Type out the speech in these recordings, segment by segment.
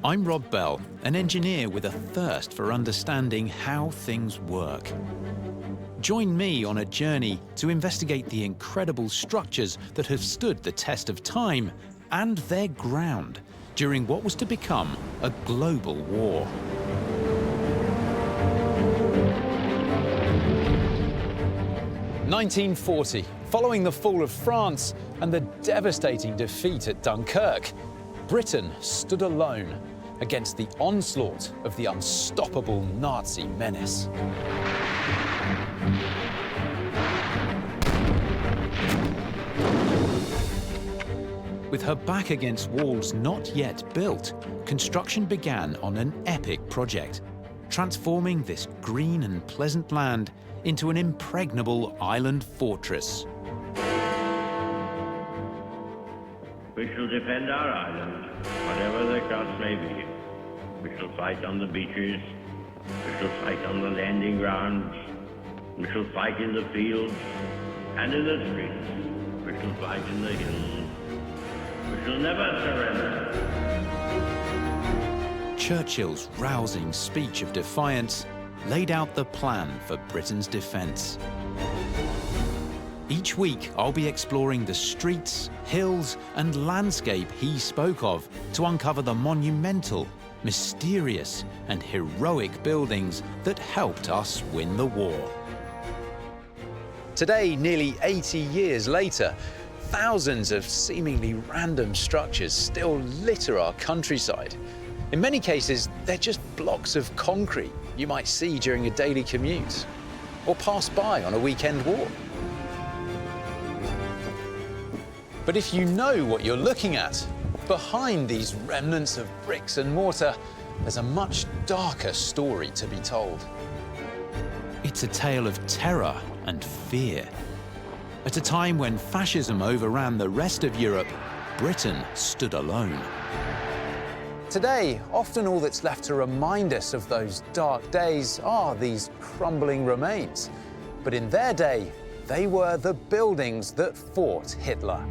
I'm Rob Bell, an engineer with a thirst for understanding how things work. Join me on a journey to investigate the incredible structures that have stood the test of time and their ground during what was to become a global war. "1940, following the fall of France and the devastating defeat at Dunkirk, Britain stood alone against the onslaught of the unstoppable Nazi menace. With her back against walls not yet built, construction began on an epic project, transforming this green and pleasant land into an impregnable island fortress. We shall defend our island, whatever the cost may be. We shall fight on the beaches. We shall fight on the landing grounds. We shall fight in the fields and in the streets. We shall fight in the hills. We shall never surrender." Churchill's rousing speech of defiance laid out the plan for Britain's defence. Each week, I'll be exploring the streets, hills, and landscape he spoke of to uncover the monumental, mysterious, and heroic buildings that helped us win the war. Today, nearly 80 years later, thousands of seemingly random structures still litter our countryside. In many cases, they're just blocks of concrete you might see during a daily commute or pass by on a weekend walk. But if you know what you're looking at, behind these remnants of bricks and mortar, there's a much darker story to be told. It's a tale of terror and fear. At a time when fascism overran the rest of Europe, Britain stood alone. Today, often all that's left to remind us of those dark days are these crumbling remains. But in their day, they were the buildings that fought Hitler.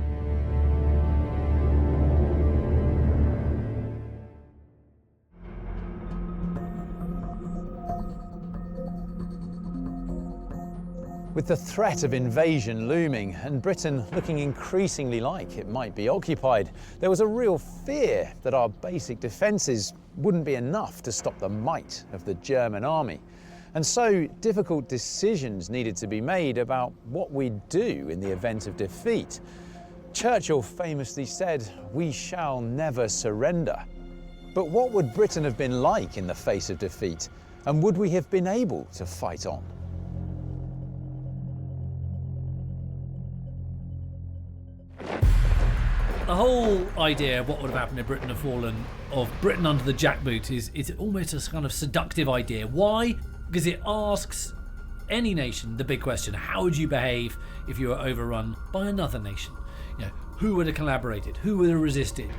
With the threat of invasion looming and Britain looking increasingly like it might be occupied, there was a real fear that our basic defences wouldn't be enough to stop the might of the German army. And so difficult decisions needed to be made about what we'd do in the event of defeat. Churchill famously said, "We shall never surrender." But what would Britain have been like in the face of defeat? And would we have been able to fight on? The whole idea of what would have happened if Britain had fallen, of Britain under the jackboot, is almost a kind of seductive idea. Why? Because it asks any nation the big question: how would you behave if you were overrun by another nation? You know, who would have collaborated? Who would have resisted?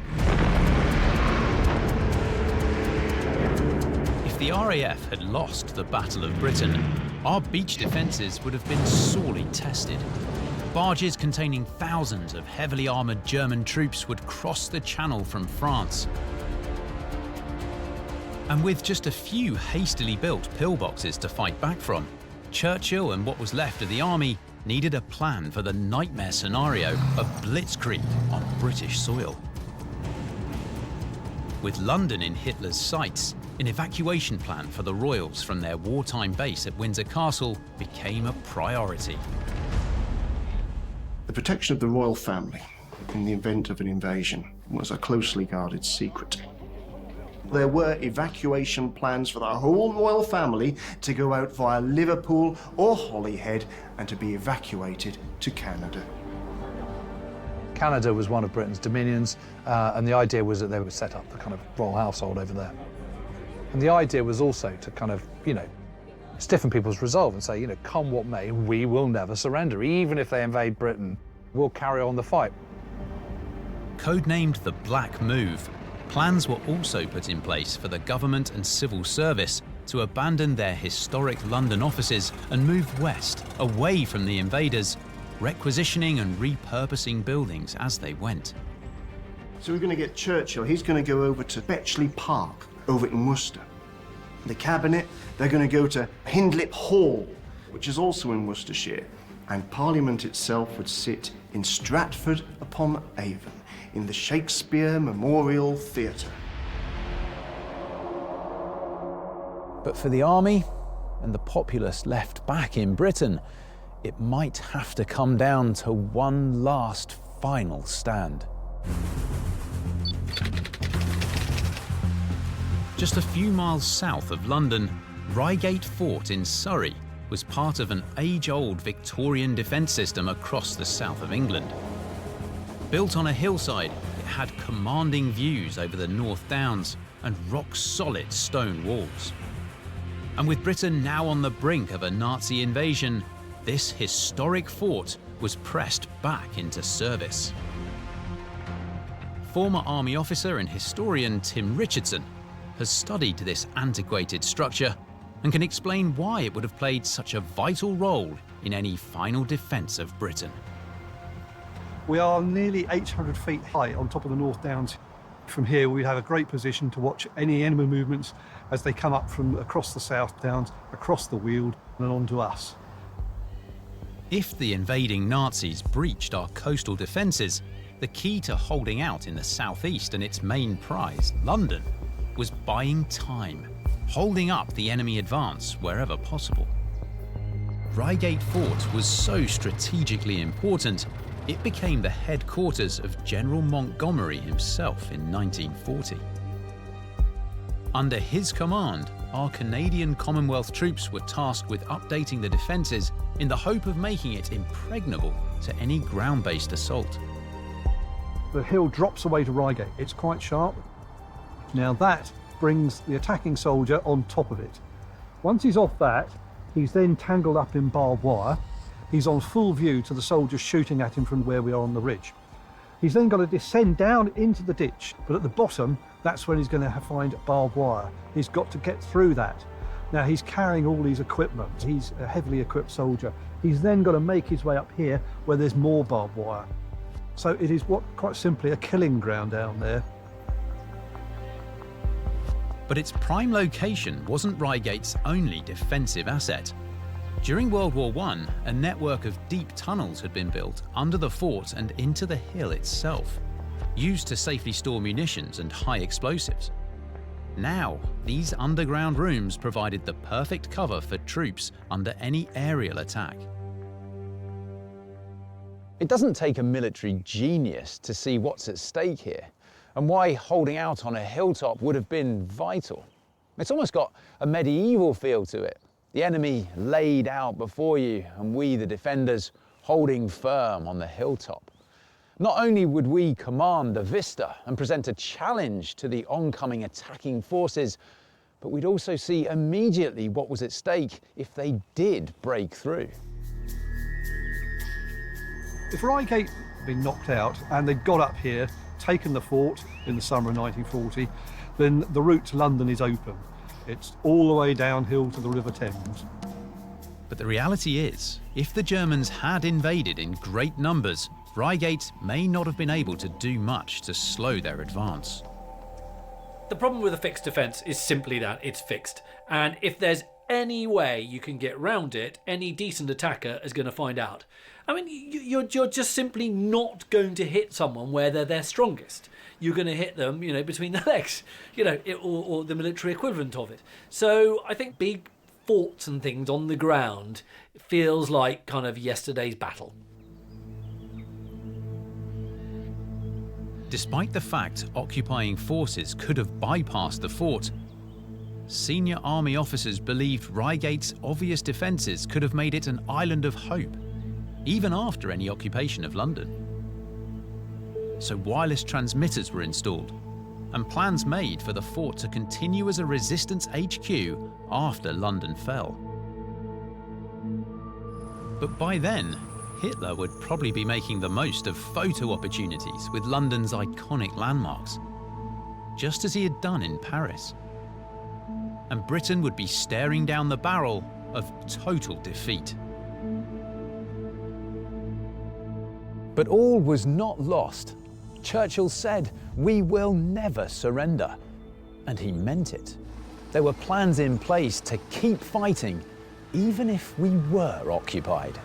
If the RAF had lost the Battle of Britain, our beach defences would have been sorely tested. Barges containing thousands of heavily armoured German troops would cross the Channel from France. And with just a few hastily built pillboxes to fight back from, Churchill and what was left of the army needed a plan for the nightmare scenario of blitzkrieg on British soil. With London in Hitler's sights, an evacuation plan for the royals from their wartime base at Windsor Castle became a priority. The protection of the royal family in the event of an invasion was a closely guarded secret. There were evacuation plans for the whole royal family to go out via Liverpool or Holyhead and to be evacuated to Canada. Canada was one of Britain's dominions, and the idea was that they would set up the kind of royal household over there. And the idea was also to kind of, stiffen people's resolve and say, come what may, we will never surrender. Even if they invade Britain, we'll carry on the fight. Codenamed the Black Move, plans were also put in place for the government and civil service to abandon their historic London offices and move west, away from the invaders, requisitioning and repurposing buildings as they went. So we're going to get Churchill. He's going to go over to Bletchley Park over in Worcester. The cabinet, they're going to go to Hindlip Hall, which is also in Worcestershire. And Parliament itself would sit in Stratford-upon-Avon, in the Shakespeare Memorial Theatre. But for the army and the populace left back in Britain, it might have to come down to one last final stand. Just a few miles south of London, Reigate Fort in Surrey was part of an age-old Victorian defence system across the south of England. Built on a hillside, it had commanding views over the North Downs and rock-solid stone walls. And with Britain now on the brink of a Nazi invasion, this historic fort was pressed back into service. Former army officer and historian Tim Richardson has studied this antiquated structure and can explain why it would have played such a vital role in any final defence of Britain. We are nearly 800 feet high on top of the North Downs. From here we have a great position to watch any enemy movements as they come up from across the South Downs, across the Weald and onto us. If the invading Nazis breached our coastal defences, the key to holding out in the southeast and its main prize, London, was buying time, holding up the enemy advance wherever possible. Reigate Fort was so strategically important, it became the headquarters of General Montgomery himself in 1940. Under his command, our Canadian Commonwealth troops were tasked with updating the defences in the hope of making it impregnable to any ground-based assault. The hill drops away to Reigate. It's quite sharp. Now that brings the attacking soldier on top of it. Once he's off that, he's then tangled up in barbed wire. He's on full view to the soldiers shooting at him from where we are on the ridge. He's then got to descend down into the ditch, but at the bottom, that's when he's going to find barbed wire. He's got to get through that. Now he's carrying all these equipment. He's a heavily equipped soldier. He's then got to make his way up here where there's more barbed wire. So it is quite simply a killing ground down there. But its prime location wasn't Reigate's only defensive asset. During World War I, a network of deep tunnels had been built under the fort and into the hill itself, used to safely store munitions and high explosives. Now, these underground rooms provided the perfect cover for troops under any aerial attack. It doesn't take a military genius to see what's at stake here, and why holding out on a hilltop would have been vital. It's almost got a medieval feel to it. The enemy laid out before you, and we, the defenders, holding firm on the hilltop. Not only would we command the vista and present a challenge to the oncoming attacking forces, but we'd also see immediately what was at stake if they did break through. If Reigate had been knocked out and they'd got up here, taken the fort in the summer of 1940, then the route to London is open. It's all the way downhill to the River Thames. But the reality is, if the Germans had invaded in great numbers, Reigate may not have been able to do much to slow their advance. The problem with a fixed defence is simply that it's fixed. And if there's any way you can get round it, any decent attacker is going to find out. I mean, you're just simply not going to hit someone where they're their strongest. You're going to hit them, between the legs, or the military equivalent of it. So I think big forts and things on the ground feels like kind of yesterday's battle. Despite the fact occupying forces could have bypassed the fort, senior army officers believed Reigate's obvious defences could have made it an island of hope, even after any occupation of London. So wireless transmitters were installed, and plans made for the fort to continue as a resistance HQ after London fell. But by then, Hitler would probably be making the most of photo opportunities with London's iconic landmarks, just as he had done in Paris. And Britain would be staring down the barrel of total defeat. But all was not lost. Churchill said, "We will never surrender." And he meant it. There were plans in place to keep fighting, even if we were occupied.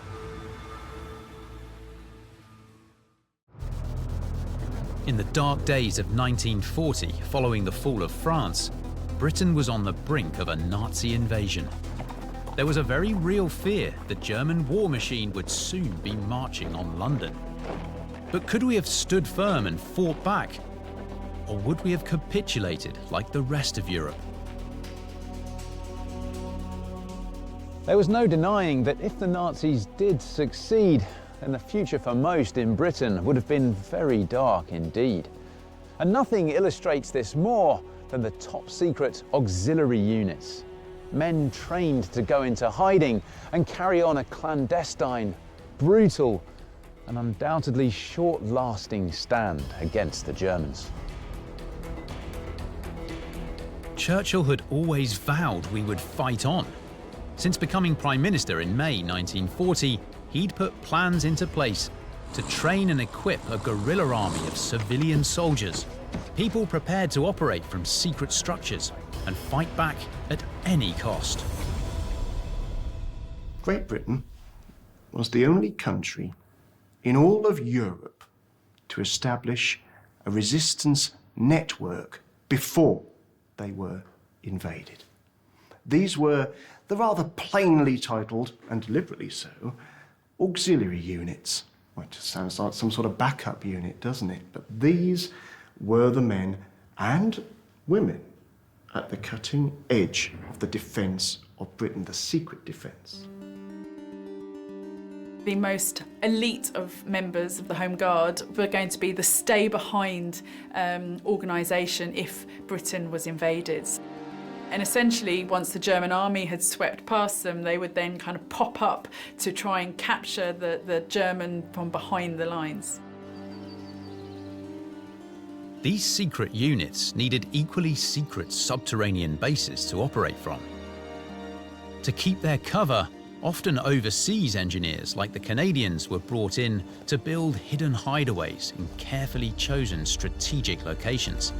In the dark days of 1940, following the fall of France, Britain was on the brink of a Nazi invasion. There was a very real fear the German war machine would soon be marching on London. But could we have stood firm and fought back? Or would we have capitulated like the rest of Europe? There was no denying that if the Nazis did succeed, then the future for most in Britain would have been very dark indeed. And nothing illustrates this more than the top-secret auxiliary units. Men trained to go into hiding and carry on a clandestine, brutal, and undoubtedly short-lasting stand against the Germans. Churchill had always vowed we would fight on. Since becoming Prime Minister in May 1940, he'd put plans into place to train and equip a guerrilla army of civilian soldiers, people prepared to operate from secret structures and fight back at any cost. Great Britain was the only country in all of Europe to establish a resistance network before they were invaded. These were the rather plainly titled, and deliberately so, auxiliary units. Well, it just sounds like some sort of backup unit, doesn't it? But these were the men and women at the cutting edge of the defence of Britain, the secret defence. The most elite of members of the Home Guard were going to be the stay-behind organisation if Britain was invaded. And essentially, once the German army had swept past them, they would then kind of pop up to try and capture the German from behind the lines. These secret units needed equally secret subterranean bases to operate from. To keep their cover, often overseas engineers like the Canadians were brought in to build hidden hideaways in carefully chosen strategic locations.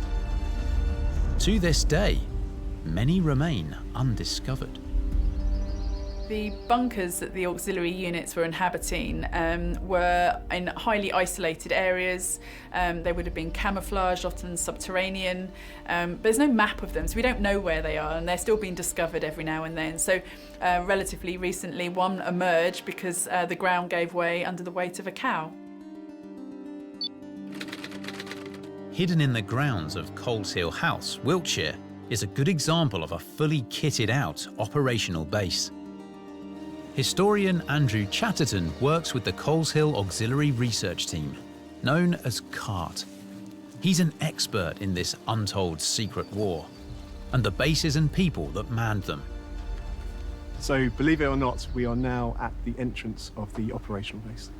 To this day, many remain undiscovered. The bunkers that the auxiliary units were inhabiting were in highly isolated areas. They would have been camouflaged, often subterranean. There's no map of them, so we don't know where they are, and they're still being discovered every now and then. So relatively recently, one emerged because the ground gave way under the weight of a cow. Hidden in the grounds of Coleshill House, Wiltshire, is a good example of a fully kitted out operational base. Historian Andrew Chatterton works with the Coleshill Auxiliary Research Team, known as CART. He's an expert in this untold secret war and the bases and people that manned them. So, believe it or not, we are now at the entrance of the operational base.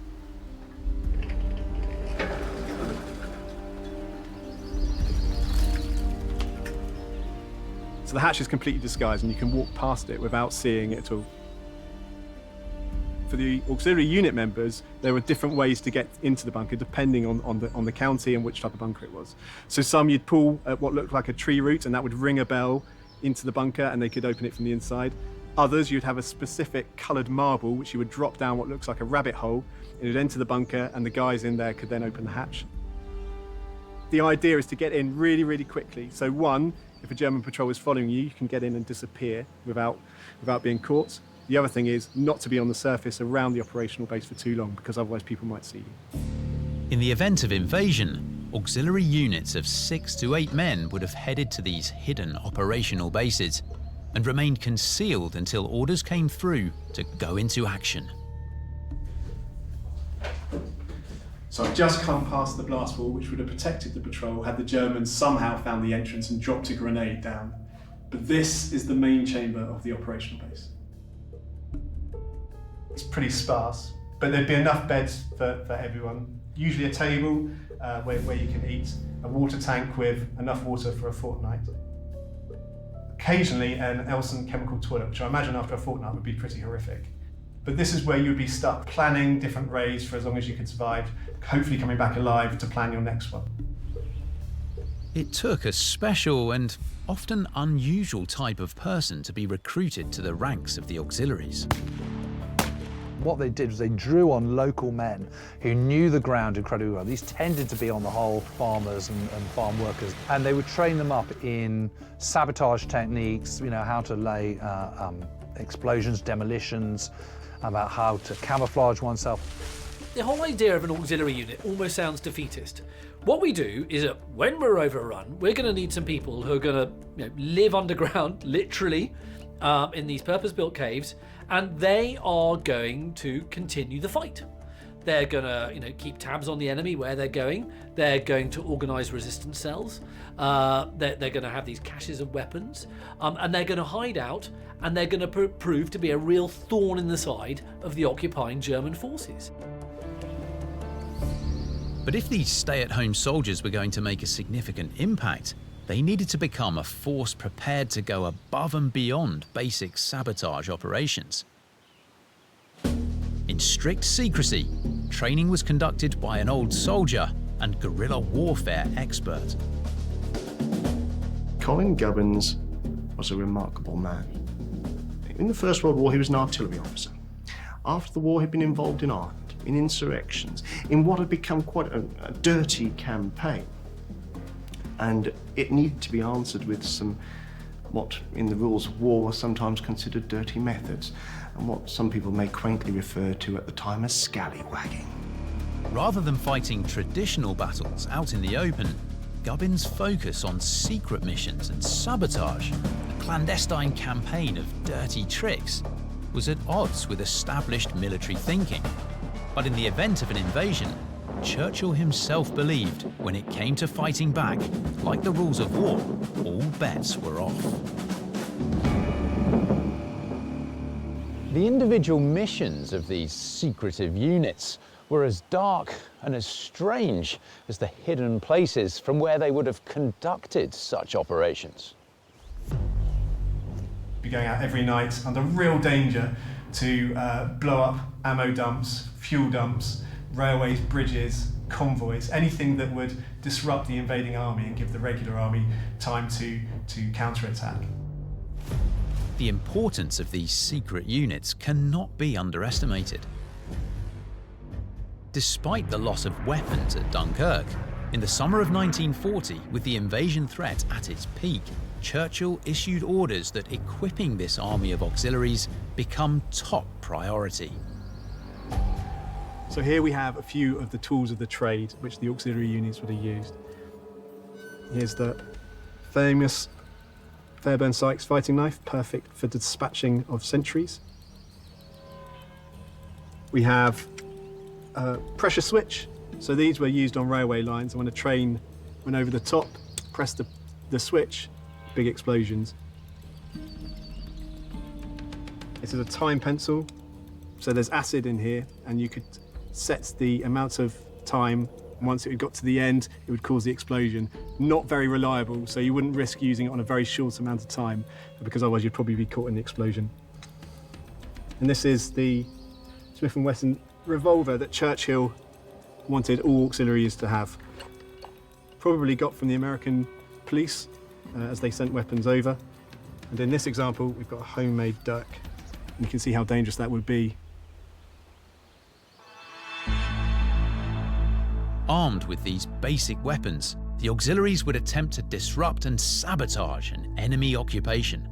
So the hatch is completely disguised and you can walk past it without seeing it at all. For the auxiliary unit members, there were different ways to get into the bunker depending on the county and which type of bunker it was. So some you'd pull at what looked like a tree root and that would ring a bell into the bunker and they could open it from the inside. Others, you'd have a specific coloured marble which you would drop down what looks like a rabbit hole. It would enter the bunker and the guys in there could then open the hatch. The idea is to get in really, really quickly. So one, if a German patrol is following you, you can get in and disappear without being caught. The other thing is not to be on the surface around the operational base for too long because otherwise people might see you. In the event of invasion, auxiliary units of 6 to 8 men would have headed to these hidden operational bases and remained concealed until orders came through to go into action. So I've just come past the blast wall which would have protected the patrol had the Germans somehow found the entrance and dropped a grenade down. But this is the main chamber of the operational base. It's pretty sparse, but there'd be enough beds for everyone. Usually a table where you can eat, a water tank with enough water for a fortnight. Occasionally an Elson chemical toilet, which I imagine after a fortnight would be pretty horrific. But this is where you'd be stuck planning different raids for as long as you could survive, hopefully coming back alive to plan your next one. It took a special and often unusual type of person to be recruited to the ranks of the auxiliaries. What they did was they drew on local men who knew the ground incredibly well. These tended to be, on the whole, farmers and farm workers, and they would train them up in sabotage techniques, you know, how to lay explosions, demolitions, about how to camouflage oneself. The whole idea of an auxiliary unit almost sounds defeatist. What we do is that when we're overrun, we're going to need some people who are going to live underground, literally, in these purpose-built caves, and they are going to continue the fight. They're going to keep tabs on the enemy, where they're going. They're going to organise resistance cells. They're going to have these caches of weapons, and they're going to hide out, and they're going to prove to be a real thorn in the side of the occupying German forces. But if these stay-at-home soldiers were going to make a significant impact, they needed to become a force prepared to go above and beyond basic sabotage operations. In strict secrecy, training was conducted by an old soldier and guerrilla warfare expert. Colin Gubbins was a remarkable man. In the First World War, he was an artillery officer. After the war, he'd been involved in Ireland, in insurrections, in what had become quite a dirty campaign. And it needed to be answered with some, what in the rules of war were sometimes considered dirty methods, and what some people may quaintly refer to at the time as scallywagging. Rather than fighting traditional battles out in the open, Gubbins' focus on secret missions and sabotage, a clandestine campaign of dirty tricks, was at odds with established military thinking. But in the event of an invasion, Churchill himself believed when it came to fighting back, like the rules of war, all bets were off. The individual missions of these secretive units were as dark and as strange as the hidden places from where they would have conducted such operations. Be going out every night under real danger to blow up ammo dumps, fuel dumps, railways, bridges, convoys, anything that would disrupt the invading army and give the regular army time to counterattack. The importance of these secret units cannot be underestimated. Despite the loss of weapons at Dunkirk, in the summer of 1940, with the invasion threat at its peak, Churchill issued orders that equipping this army of auxiliaries become top priority. So here we have a few of the tools of the trade which the auxiliary units would have used. Here's the famous Fairbairn-Sykes fighting knife, perfect for dispatching of sentries. We have a pressure switch. So these were used on railway lines, and when a train went over the top, pressed the switch, big explosions. This is a time pencil. So there's acid in here, and you could set the amount of time. Once it got to the end, it would cause the explosion. Not very reliable, so you wouldn't risk using it on a very short amount of time, because otherwise you'd probably be caught in the explosion. And this is the Smith & Wesson revolver that Churchill wanted all auxiliaries to have. Probably got from the American police as they sent weapons over. And in this example, we've got a homemade dirk. And you can see how dangerous that would be. Armed with these basic weapons, the auxiliaries would attempt to disrupt and sabotage an enemy occupation.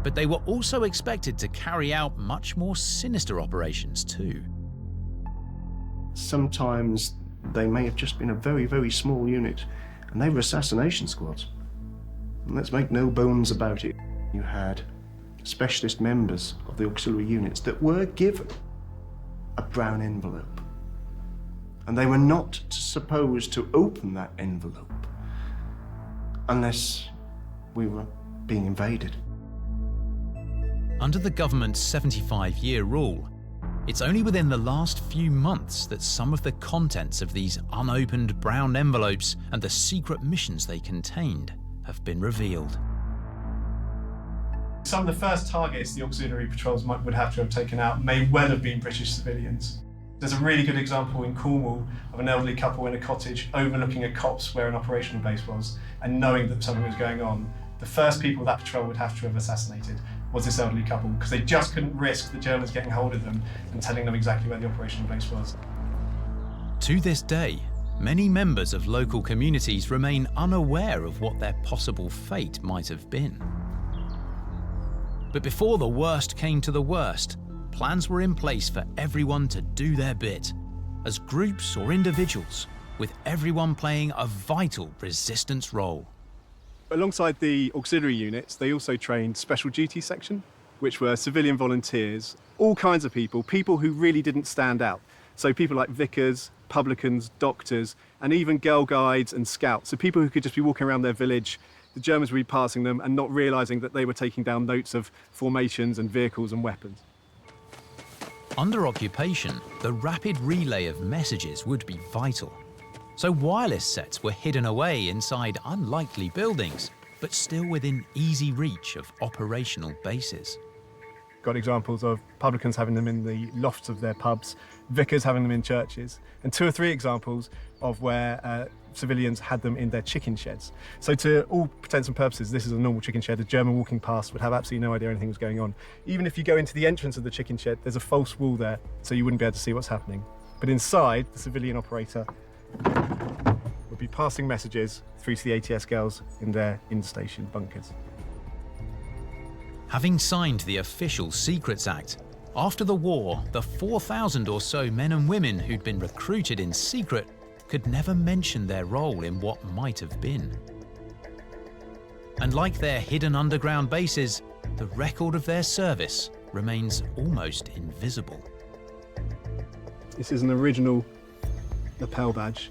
But they were also expected to carry out much more sinister operations too. Sometimes they may have just been a very, very small unit, and they were assassination squads. And let's make no bones about it. You had specialist members of the auxiliary units that were given a brown envelope. And they were not supposed to open that envelope unless we were being invaded. Under the government's 75-year rule, it's only within the last few months that some of the contents of these unopened brown envelopes and the secret missions they contained have been revealed. Some of the first targets the auxiliary patrols would have to have taken out may well have been British civilians. There's a really good example in Cornwall of an elderly couple in a cottage overlooking a copse where an operational base was, and knowing that something was going on. The first people that patrol would have to have assassinated was this elderly couple, because they just couldn't risk the Germans getting hold of them and telling them exactly where the operational base was. To this day, many members of local communities remain unaware of what their possible fate might have been. But before the worst came to the worst, plans were in place for everyone to do their bit, as groups or individuals, with everyone playing a vital resistance role. Alongside the auxiliary units, they also trained special duty section, which were civilian volunteers, all kinds of people who really didn't stand out. So people like vicars, publicans, doctors, and even girl guides and scouts. So people who could just be walking around their village, the Germans would be passing them and not realising that they were taking down notes of formations and vehicles and weapons. Under occupation, the rapid relay of messages would be vital. So wireless sets were hidden away inside unlikely buildings, but still within easy reach of operational bases. Got examples of publicans having them in the lofts of their pubs, vicars having them in churches, and 2 or 3 examples of where civilians had them in their chicken sheds. So to all intents and purposes, this is a normal chicken shed. A German walking past would have absolutely no idea anything was going on. Even if you go into the entrance of the chicken shed, there's a false wall there, so you wouldn't be able to see what's happening. But inside, the civilian operator would be passing messages through to the ATS girls in their in-station bunkers. Having signed the official Secrets Act, after the war, the 4,000 or so men and women who'd been recruited in secret could never mention their role in what might have been. And like their hidden underground bases, the record of their service remains almost invisible. This is an original lapel badge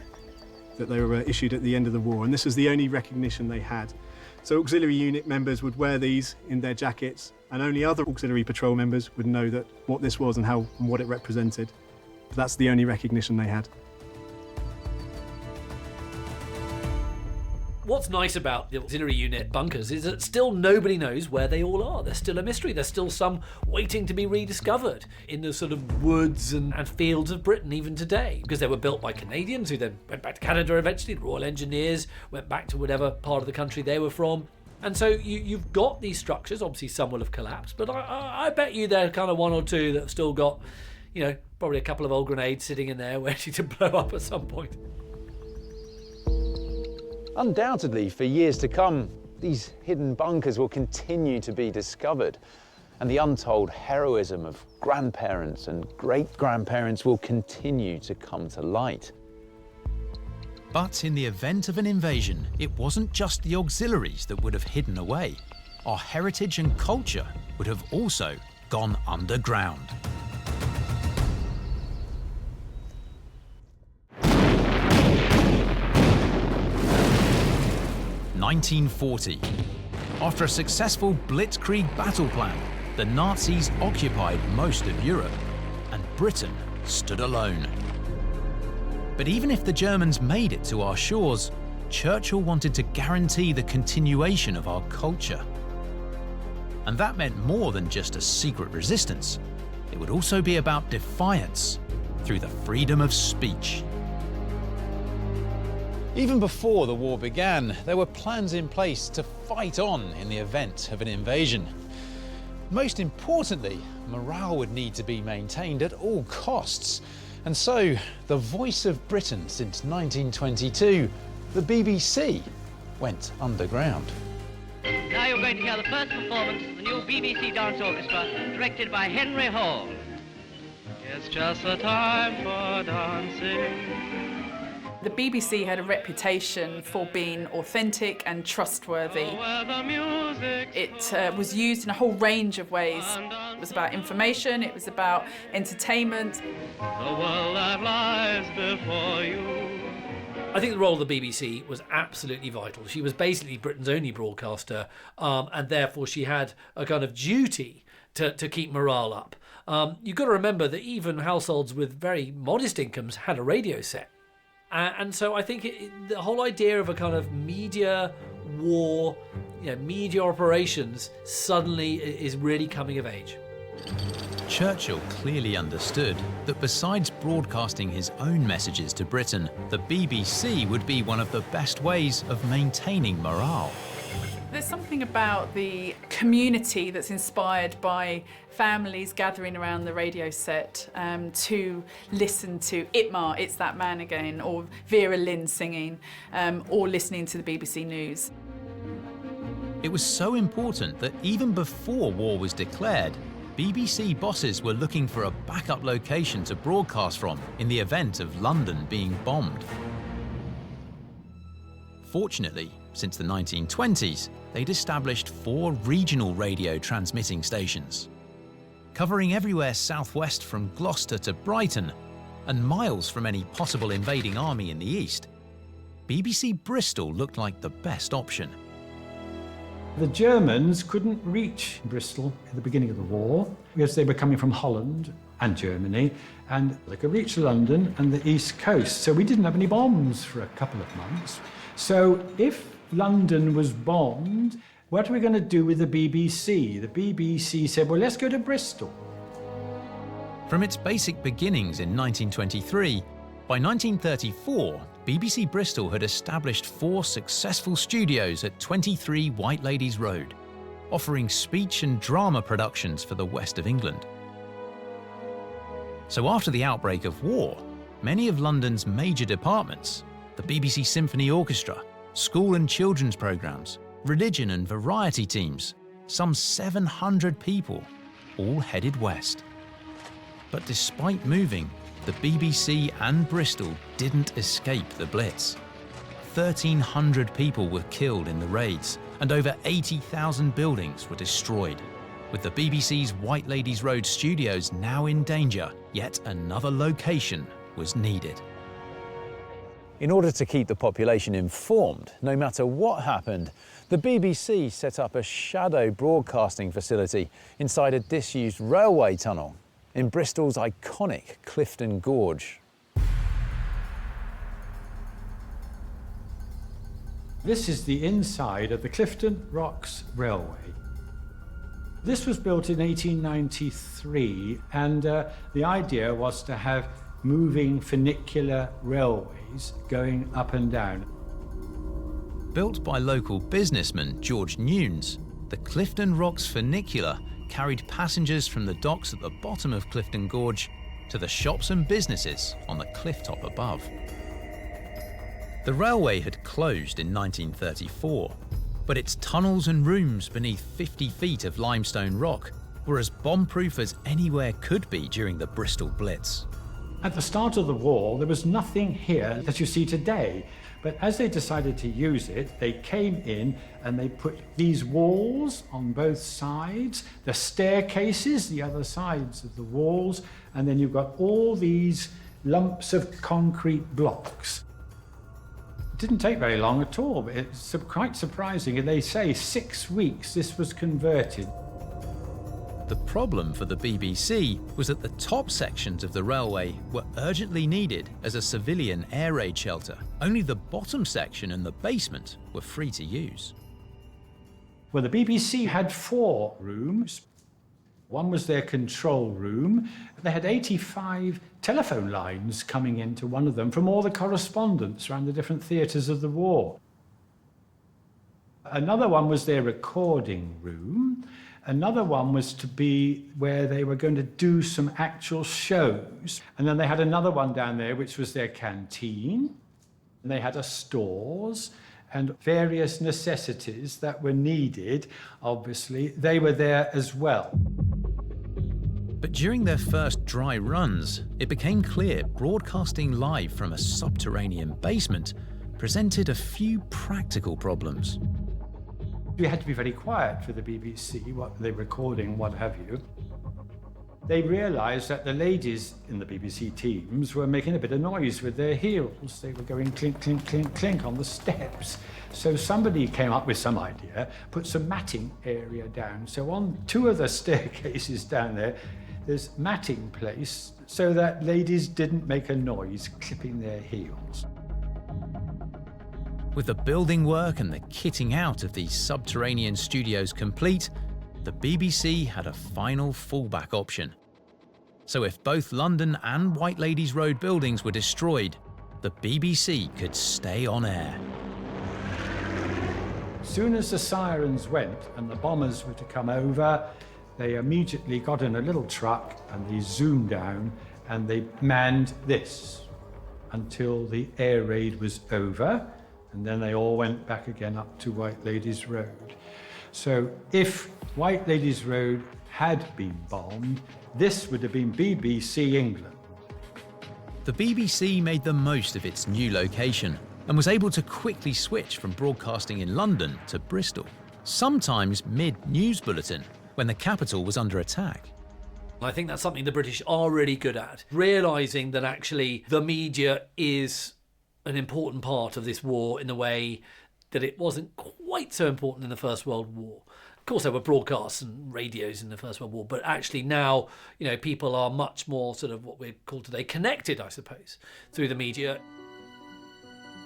that they were issued at the end of the war, and this was the only recognition they had. So auxiliary unit members would wear these in their jackets, and only other auxiliary patrol members would know that what this was and what it represented. But that's the only recognition they had. What's nice about the auxiliary unit bunkers is that still nobody knows where they all are. There's still a mystery. There's still some waiting to be rediscovered in the sort of woods and fields of Britain even today, because they were built by Canadians who then went back to Canada eventually. The Royal Engineers went back to whatever part of the country they were from. And so you've got these structures. Obviously some will have collapsed, but I bet you there are kind of 1 or 2 that have still got, you know, probably a couple of old grenades sitting in there waiting to blow up at some point. Undoubtedly, for years to come, these hidden bunkers will continue to be discovered, and the untold heroism of grandparents and great-grandparents will continue to come to light. But in the event of an invasion, it wasn't just the auxiliaries that would have hidden away. Our heritage and culture would have also gone underground. 1940. After a successful blitzkrieg battle plan, the Nazis occupied most of Europe, and Britain stood alone. But even if the Germans made it to our shores, Churchill wanted to guarantee the continuation of our culture. And that meant more than just a secret resistance. It would also be about defiance through the freedom of speech. Even before the war began, there were plans in place to fight on in the event of an invasion. Most importantly, morale would need to be maintained at all costs. And so, the voice of Britain since 1922, the BBC, went underground. Now you're going to hear the first performance of the new BBC Dance Orchestra, directed by Henry Hall. It's just the time for dancing. The BBC had a reputation for being authentic and trustworthy. It was used in a whole range of ways. It was about information, it was about entertainment. The world that lies before you. I think the role of the BBC was absolutely vital. She was basically Britain's only broadcaster, and therefore she had a kind of duty to keep morale up. You've got to remember that even households with very modest incomes had a radio set. And so I think the whole idea of a kind of media war, media operations suddenly is really coming of age. Churchill clearly understood that besides broadcasting his own messages to Britain, the BBC would be one of the best ways of maintaining morale. There's something about the community that's inspired by families gathering around the radio set to listen to Itmar, It's That Man Again, or Vera Lynn singing, or listening to the BBC News. It was so important that even before war was declared, BBC bosses were looking for a backup location to broadcast from in the event of London being bombed. Fortunately, since the 1920s, they'd established 4 regional radio transmitting stations, covering everywhere southwest from Gloucester to Brighton and miles from any possible invading army in the east. BBC Bristol looked like the best option. The Germans couldn't reach Bristol at the beginning of the war because they were coming from Holland and Germany, and they could reach London and the East Coast. So we didn't have any bombs for a couple of months. So if London was bombed, what are we going to do with the BBC? The BBC said, well, let's go to Bristol. From its basic beginnings in 1923, by 1934, BBC Bristol had established 4 successful studios at 23 White Ladies Road, offering speech and drama productions for the west of England. So after the outbreak of war, many of London's major departments, the BBC Symphony Orchestra, school and children's programmes, religion and variety teams, some 700 people, all headed west. But despite moving, the BBC and Bristol didn't escape the Blitz. 1,300 people were killed in the raids, and over 80,000 buildings were destroyed. With the BBC's White Ladies Road studios now in danger, yet another location was needed. In order to keep the population informed, no matter what happened, the BBC set up a shadow broadcasting facility inside a disused railway tunnel in Bristol's iconic Clifton Gorge. This is the inside of the Clifton Rocks Railway. This was built in 1893, and the idea was to have moving funicular railways going up and down. Built by local businessman George Nunes, the Clifton Rocks funicular carried passengers from the docks at the bottom of Clifton Gorge to the shops and businesses on the cliff top above. The railway had closed in 1934, but its tunnels and rooms beneath 50 feet of limestone rock were as bomb-proof as anywhere could be during the Bristol Blitz. At the start of the war, there was nothing here that you see today. But as they decided to use it, they came in and they put these walls on both sides, the staircases, the other sides of the walls, and then you've got all these lumps of concrete blocks. It didn't take very long at all, but it's quite surprising. And they say 6 weeks this was converted. The problem for the BBC was that the top sections of the railway were urgently needed as a civilian air raid shelter. Only the bottom section and the basement were free to use. Well, the BBC had 4 rooms. One was their control room. They had 85 telephone lines coming into one of them from all the correspondents around the different theatres of the war. Another one was their recording room. Another one was to be where they were going to do some actual shows. And then they had another one down there, which was their canteen. And they had a stores and various necessities that were needed, obviously. They were there as well. But during their first dry runs, it became clear broadcasting live from a subterranean basement presented a few practical problems. We had to be very quiet for the BBC, what they're recording, what have you. They realised that the ladies in the BBC teams were making a bit of noise with their heels. They were going clink, clink, clink, clink on the steps. So somebody came up with some idea, put some matting area down. So on 2 of the staircases down there, there's matting placed so that ladies didn't make a noise clipping their heels. With the building work and the kitting out of these subterranean studios complete, the BBC had a final fallback option. So if both London and White Ladies Road buildings were destroyed, the BBC could stay on air. Soon as the sirens went and the bombers were to come over, they immediately got in a little truck and they zoomed down and they manned this until the air raid was over, and then they all went back again up to White Ladies Road. So if White Ladies Road had been bombed, this would have been BBC England. The BBC made the most of its new location and was able to quickly switch from broadcasting in London to Bristol, sometimes mid-news bulletin, when the capital was under attack. I think that's something the British are really good at, realising that actually the media is an important part of this war in a way that it wasn't quite so important in the First World War. Of course, there were broadcasts and radios in the First World War, but actually now, people are much more sort of what we call today connected, I suppose, through the media.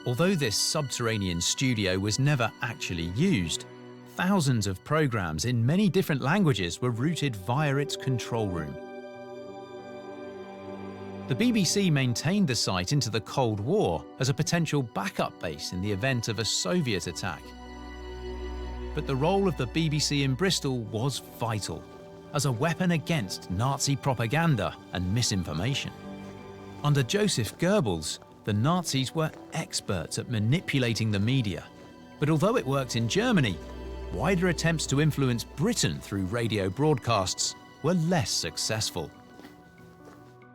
Although this subterranean studio was never actually used, thousands of programmes in many different languages were routed via its control room. The BBC maintained the site into the Cold War as a potential backup base in the event of a Soviet attack. But the role of the BBC in Bristol was vital, as a weapon against Nazi propaganda and misinformation. Under Joseph Goebbels, the Nazis were experts at manipulating the media. But although it worked in Germany, wider attempts to influence Britain through radio broadcasts were less successful.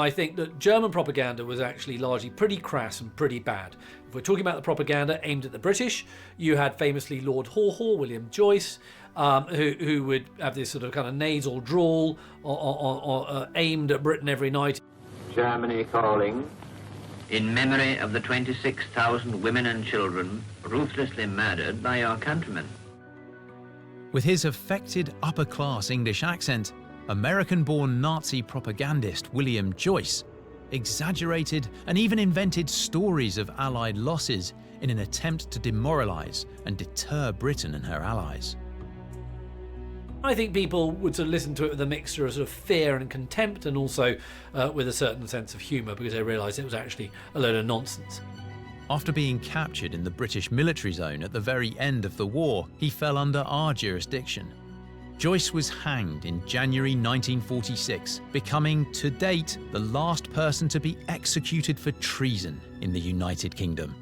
I think that German propaganda was actually largely pretty crass and pretty bad. If we're talking about the propaganda aimed at the British, you had famously Lord Haw-Haw, William Joyce, who would have this sort of kind of nasal drawl aimed at Britain every night. Germany calling. In memory of the 26,000 women and children ruthlessly murdered by our countrymen. With his affected upper-class English accent, American-born Nazi propagandist William Joyce exaggerated and even invented stories of Allied losses in an attempt to demoralise and deter Britain and her allies. I think people would sort of listen to it with a mixture of sort of fear and contempt, and also with a certain sense of humour, because they realised it was actually a load of nonsense. After being captured in the British military zone at the very end of the war, he fell under our jurisdiction. Joyce was hanged in January 1946, becoming, to date, the last person to be executed for treason in the United Kingdom.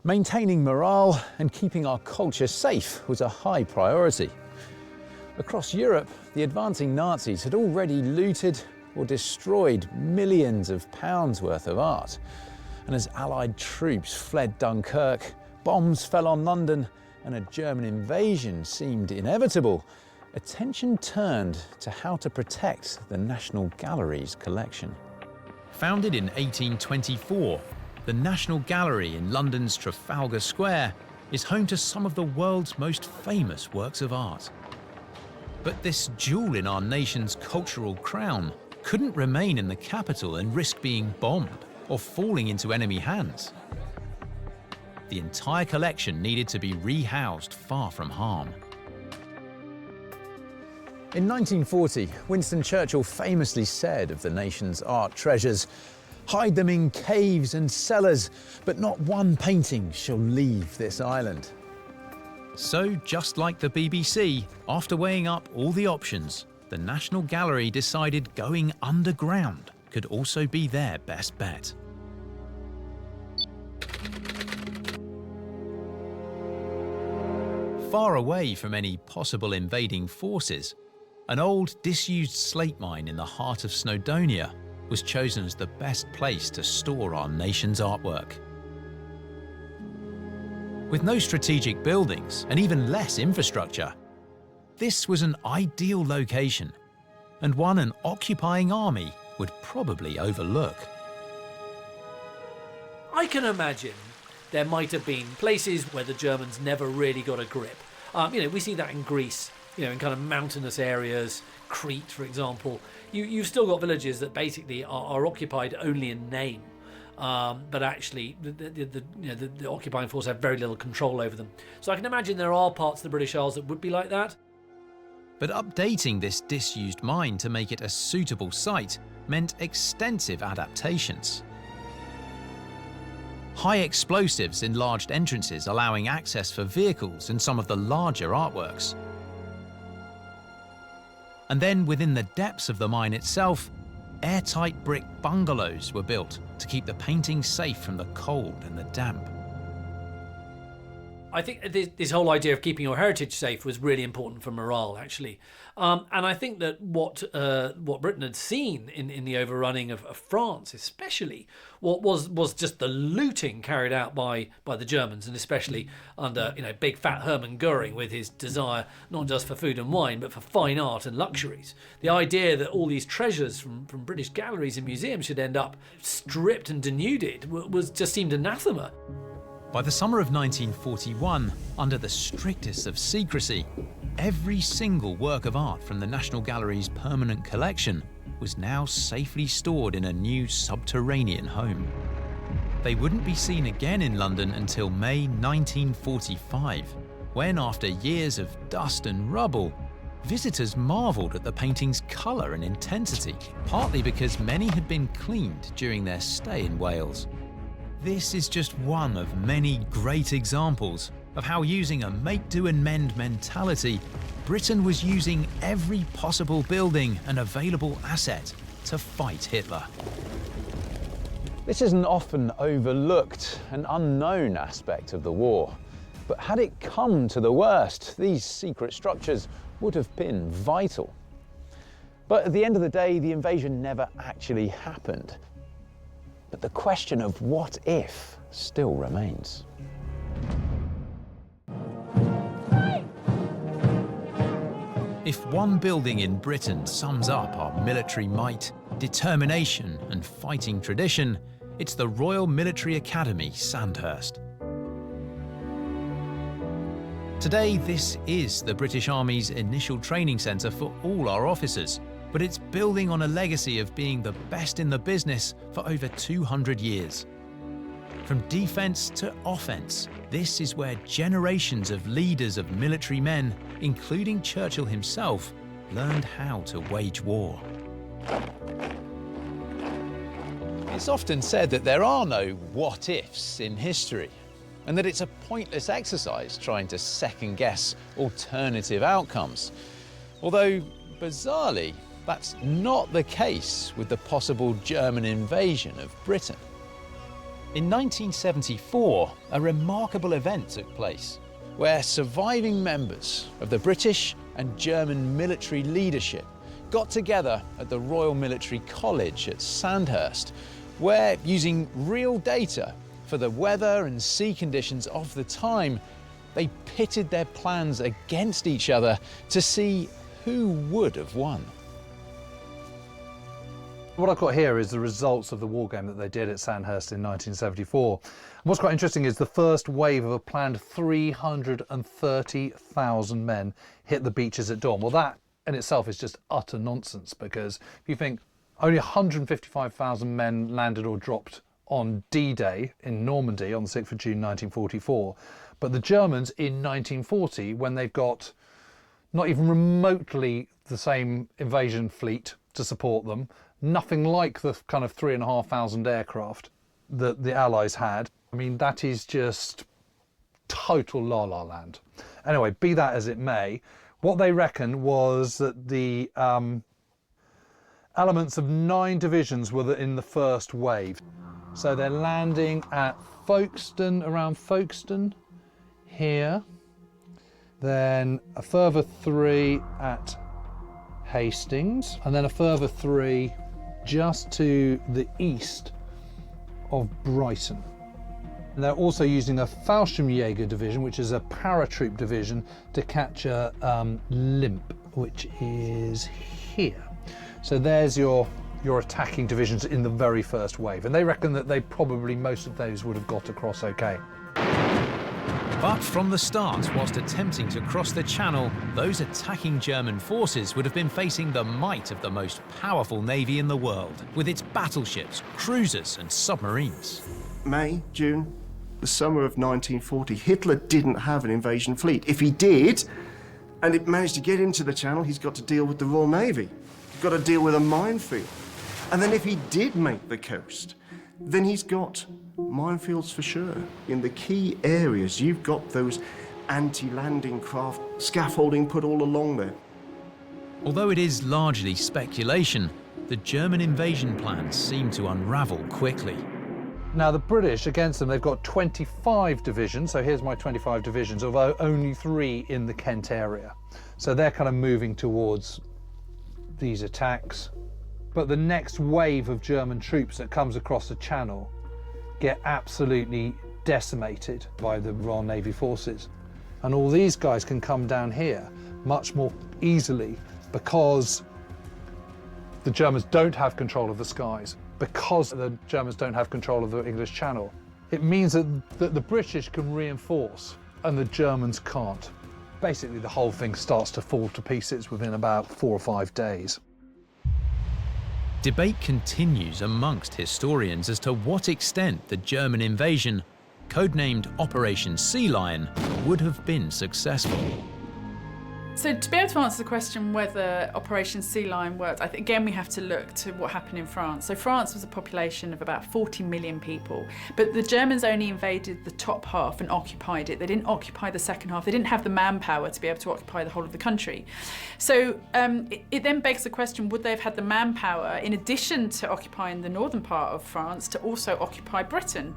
Maintaining morale and keeping our culture safe was a high priority. Across Europe, the advancing Nazis had already looted or destroyed millions of pounds worth of art. And as Allied troops fled Dunkirk, bombs fell on London, and a German invasion seemed inevitable, attention turned to how to protect the National Gallery's collection. Founded in 1824, the National Gallery in London's Trafalgar Square is home to some of the world's most famous works of art. But this jewel in our nation's cultural crown couldn't remain in the capital and risk being bombed or falling into enemy hands. The entire collection needed to be rehoused far from harm. In 1940, Winston Churchill famously said of the nation's art treasures, "Hide them in caves and cellars, but not one painting shall leave this island." So, just like the BBC, after weighing up all the options, the National Gallery decided going underground could also be their best bet. Far away from any possible invading forces, an old disused slate mine in the heart of Snowdonia was chosen as the best place to store our nation's artwork. With no strategic buildings and even less infrastructure, this was an ideal location, and one an occupying army would probably overlook. I can imagine there might have been places where the Germans never really got a grip. We see that in Greece, in kind of mountainous areas, Crete, for example. You've still got villages that basically are occupied only in name. but actually the occupying force had very little control over them. So I can imagine there are parts of the British Isles that would be like that. But updating this disused mine to make it a suitable site meant extensive adaptations. High explosives enlarged entrances allowing access for vehicles and some of the larger artworks. And then within the depths of the mine itself, airtight brick bungalows were built to keep the paintings safe from the cold and the damp. I think this whole idea of keeping your heritage safe was really important for morale, actually. And I think that what Britain had seen in the overrunning of France, especially, what was just the looting carried out by the Germans, and especially under big fat Hermann Goering with his desire not just for food and wine, but for fine art and luxuries. The idea that all these treasures from British galleries and museums should end up stripped and denuded just seemed anathema. By the summer of 1941, under the strictest of secrecy, every single work of art from the National Gallery's permanent collection was now safely stored in a new subterranean home. They wouldn't be seen again in London until May 1945, when, after years of dust and rubble, visitors marvelled at the painting's colour and intensity, partly because many had been cleaned during their stay in Wales. This is just one of many great examples of how, using a make-do-and-mend mentality, Britain was using every possible building and available asset to fight Hitler. This is an often overlooked and unknown aspect of the war. But had it come to the worst, these secret structures would have been vital. But at the end of the day, the invasion never actually happened. But the question of what if still remains. If one building in Britain sums up our military might, determination and fighting tradition, it's the Royal Military Academy, Sandhurst. Today, this is the British Army's initial training centre for all our officers, but it's building on a legacy of being the best in the business for over 200 years. From defence to offence, this is where generations of leaders of military men, including Churchill himself, learned how to wage war. It's often said that there are no what-ifs in history, and that it's a pointless exercise trying to second-guess alternative outcomes. Although, bizarrely, that's not the case with the possible German invasion of Britain. In 1974, a remarkable event took place where surviving members of the British and German military leadership got together at the Royal Military College at Sandhurst, where, using real data for the weather and sea conditions of the time, they pitted their plans against each other to see who would have won. What I've got here is the results of the war game that they did at Sandhurst in 1974. And what's quite interesting is the first wave of a planned 330,000 men hit the beaches at dawn. Well, that in itself is just utter nonsense, because if you think only 155,000 men landed or dropped on D-Day in Normandy on the 6th of June 1944, but the Germans in 1940, when they've got not even remotely the same invasion fleet to support them, nothing like the kind of 3,500 aircraft that the Allies had. I mean, that is just total la-la land. Anyway, be that as it may, what they reckon was that the elements of 9 divisions were in the first wave. So they're landing at Folkestone, around Folkestone, here. Then a further 3 at Hastings, and then a further 3 just to the east of Brighton. And they're also using a Fallschirmjäger division, which is a paratroop division, to capture Limp, which is here. So there's your attacking divisions in the very first wave, and they reckon that most of those would have got across okay. But from the start, whilst attempting to cross the Channel, those attacking German forces would have been facing the might of the most powerful navy in the world, with its battleships, cruisers and submarines. May, June, the summer of 1940, Hitler didn't have an invasion fleet. If he did, and it managed to get into the Channel, he's got to deal with the Royal Navy. He's got to deal with a minefield. And then if he did make the coast, then he's got minefields for sure. In the key areas, you've got those anti-landing craft scaffolding put all along there. Although it is largely speculation, the German invasion plans seem to unravel quickly. Now, the British, against them, they've got 25 divisions. So here's my 25 divisions, although only 3 in the Kent area. So they're kind of moving towards these attacks. But the next wave of German troops that comes across the Channel get absolutely decimated by the Royal Navy forces. And all these guys can come down here much more easily because the Germans don't have control of the skies, because the Germans don't have control of the English Channel. It means that the British can reinforce and the Germans can't. Basically, the whole thing starts to fall to pieces within about 4 or 5 days. Debate continues amongst historians as to what extent the German invasion, codenamed Operation Sea Lion, would have been successful. So to be able to answer the question whether Operation Sea Lion worked, I think again we have to look to what happened in France. So France was a population of about 40 million people, but the Germans only invaded the top half and occupied it. They didn't occupy the second half. They didn't have the manpower to be able to occupy the whole of the country. So it then begs the question, would they have had the manpower, in addition to occupying the northern part of France, to also occupy Britain?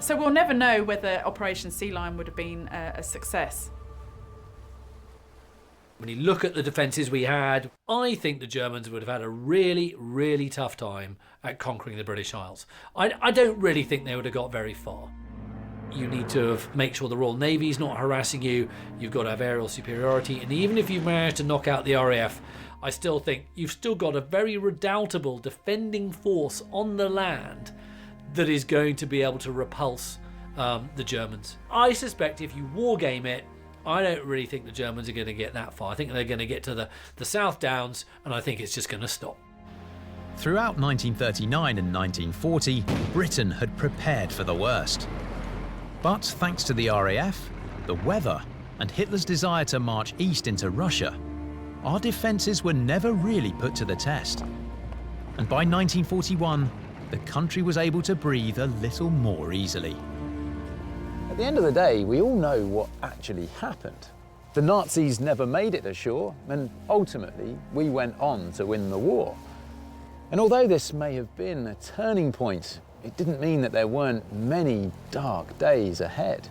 So we'll never know whether Operation Sea Lion would have been a success. When you look at the defences we had, I think the Germans would have had a really, really tough time at conquering the British Isles. I don't really think they would have got very far. You need to make sure the Royal Navy's not harassing you. You've got to have aerial superiority. And even if you've managed to knock out the RAF, I still think you've still got a very redoubtable defending force on the land that is going to be able to repulse the Germans. I suspect if you wargame it, I don't really think the Germans are going to get that far. I think they're going to get to the South Downs, and I think it's just going to stop. Throughout 1939 and 1940, Britain had prepared for the worst. But thanks to the RAF, the weather, and Hitler's desire to march east into Russia, our defences were never really put to the test. And by 1941, the country was able to breathe a little more easily. At the end of the day, we all know what actually happened. The Nazis never made it ashore, and ultimately we went on to win the war. And although this may have been a turning point, it didn't mean that there weren't many dark days ahead.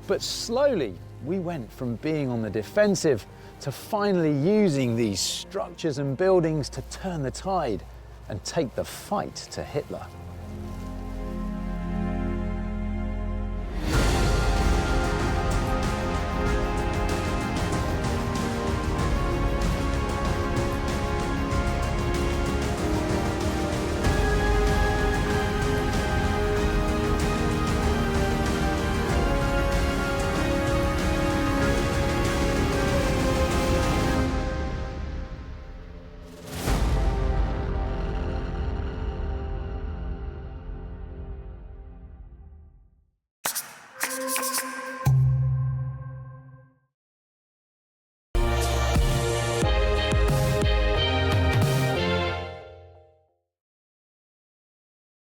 But slowly, we went from being on the defensive to finally using these structures and buildings to turn the tide and take the fight to Hitler.